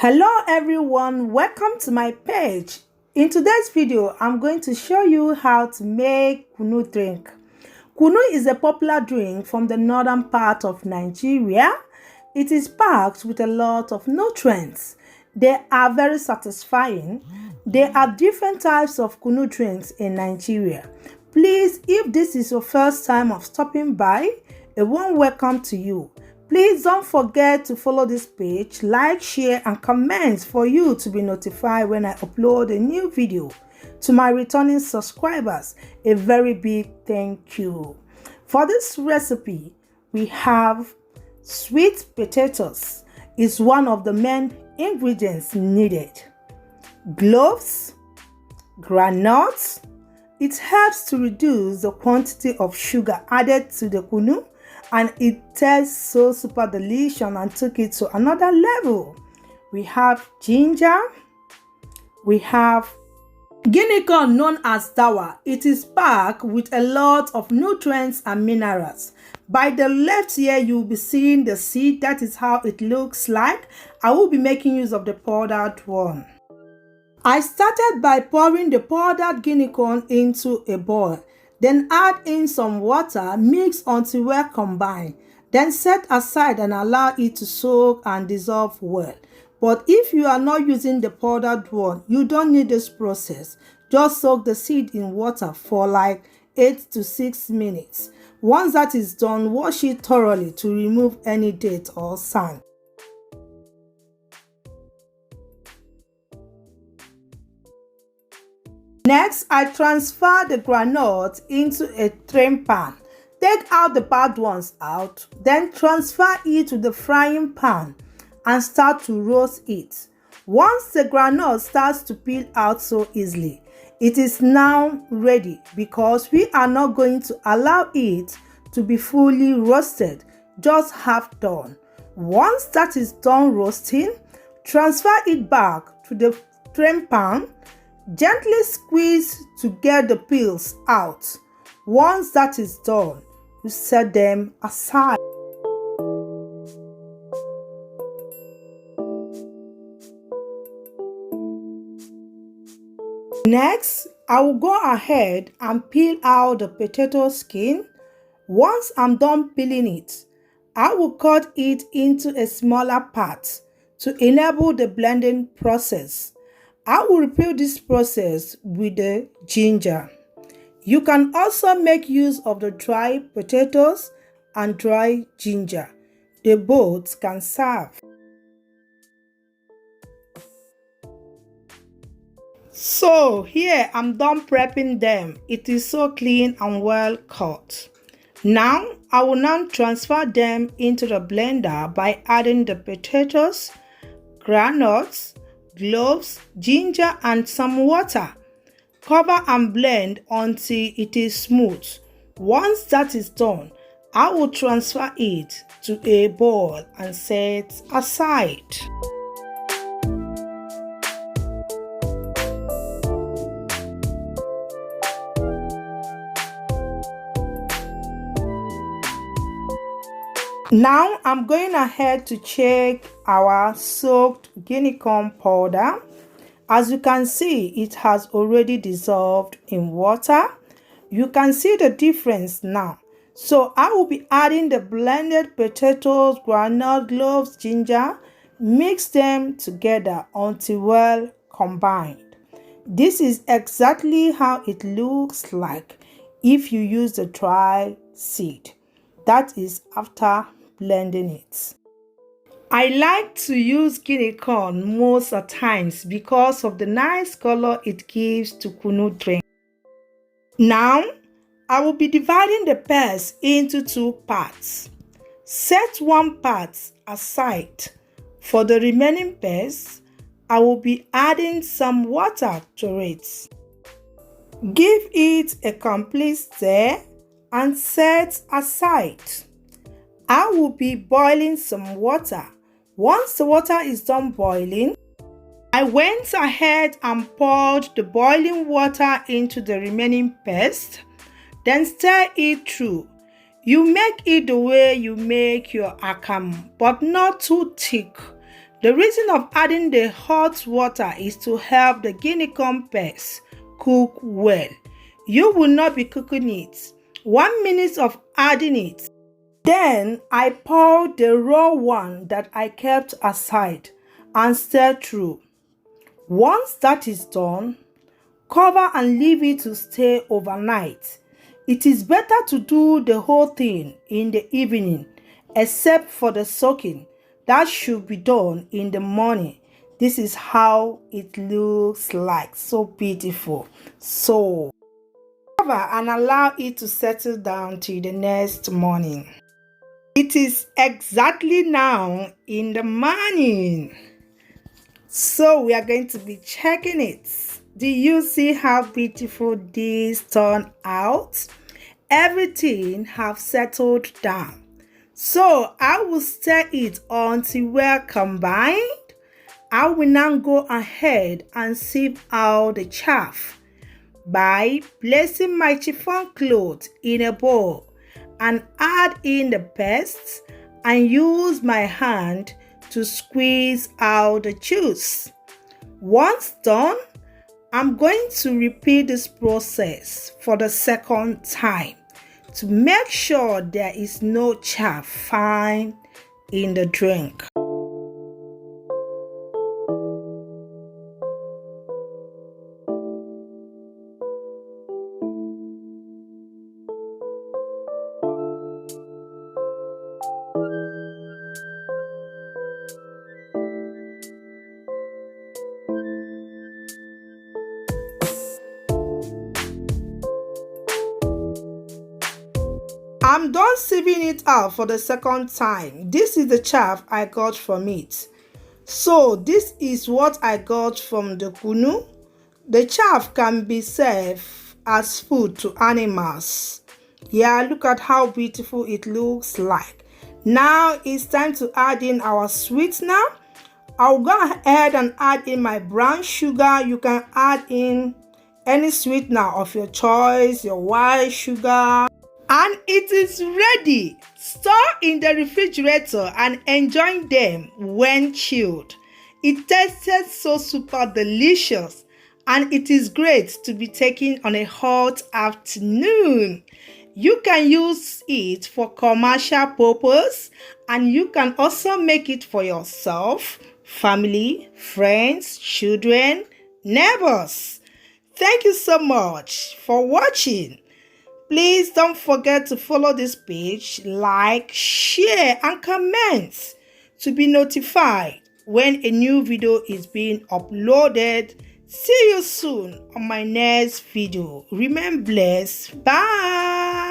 Hello everyone, welcome to my page. In today's video, I'm going to show you how to make Kunu drink. Kunu is a popular drink from the northern part of Nigeria. It is packed with a lot of nutrients. They are very satisfying. There are different types of Kunu drinks in Nigeria. Please, if this is your first time of stopping by, a warm welcome to you. Please don't forget to follow this page, like, share, and comment for you to be notified when I upload a new video. To my returning subscribers, a very big thank you. For this recipe, we have sweet potatoes. It's one of the main ingredients needed. Cloves, granules. It helps to reduce the quantity of sugar added to the Kunu, and it tastes so super delicious and took it to another level. We have ginger. We have guinea corn known as dawa. It is packed with a lot of nutrients and minerals. By the left here, you'll be seeing the seed. That is how it looks like. I will be making use of the powdered one. I started by pouring the powdered guinea corn into a bowl. Then add in some water, mix until well combined. Then set aside and allow it to soak and dissolve well. But if you are not using the powdered one, you don't need this process. Just soak the seed in water for like 8 to 6 minutes. Once that is done, wash it thoroughly to remove any dirt or sand. Next, I transfer the granules into a trim pan. Take out the bad ones out, then transfer it to the frying pan and start to roast it. Once the granule starts to peel out so easily, it is now ready because we are not going to allow it to be fully roasted, just half done. Once that is done roasting, transfer it back to the trim pan. Gently squeeze to get the peels out. Once that is done, you set them aside. Next, I will go ahead and peel out the potato skin. Once I'm done peeling it, I will cut it into a smaller part to enable the blending process. I will repeat this process with the ginger. You can also make use of the dry potatoes and dry ginger. They both can serve. So here I'm done prepping them. It is so clean and well cut. Now I will transfer them into the blender by adding the potatoes, granules, cloves, ginger, and some water. Cover and blend until it is smooth. Once that is done, I will transfer it to a bowl and set aside. Now I'm going ahead to check our soaked guinea corn powder. As you can see, it has already dissolved in water. You can see the difference now. So I will be adding the blended potatoes, granule, cloves, ginger. Mix them together until well combined. This is exactly how it looks like if you use the dry seed. That is after blending it. I like to use guinea corn most of the times because of the nice color it gives to Kunu drink. Now, I will be dividing the pears into 2 parts. Set one part aside. For the remaining pears, I will be adding some water to it. Give it a complete stir and set aside. I will be boiling some water. Once the water is done boiling, I went ahead and poured the boiling water into the remaining paste. Then stir it through. You make it the way you make your akamu, but not too thick. The reason of adding the hot water is to help the guinea corn paste cook well. You will not be cooking it. 1 minute of adding it. Then I pour the raw one that I kept aside and stir through. Once that is done, cover and leave it to stay overnight. It is better to do the whole thing in the evening, except for the soaking. That should be done in the morning. This is how it looks like. So beautiful. So cover and allow it to settle down till the next morning. It is exactly now in the morning. So we are going to be checking it. Do you see how beautiful this turned out? Everything have settled down. So I will stir it until we're combined. I will now go ahead and sieve out the chaff by placing my chiffon cloth in a bowl and add in the paste and use my hand to squeeze out the juice. Once done, I'm going to repeat this process for the second time to make sure there is no chaff found in the drink. I'm done sieving it out for the second time. This is the chaff I got from it. So this is what I got from the Kunu. The chaff can be served as food to animals. Yeah, look at how beautiful it looks like. Now it's time to add in our sweetener. I'll go ahead and add in my brown sugar. You can add in any sweetener of your choice, your white sugar. And it is ready. Store in the refrigerator and enjoy them when chilled. It tasted so super delicious and it is great to be taken on a hot afternoon. You can use it for commercial purpose and you can also make it for yourself, family, friends, children, neighbors. Thank you so much for watching. Please don't forget to follow this page, like, share, and comment to be notified when a new video is being uploaded. See you soon on my next video. Remain blessed. Bye.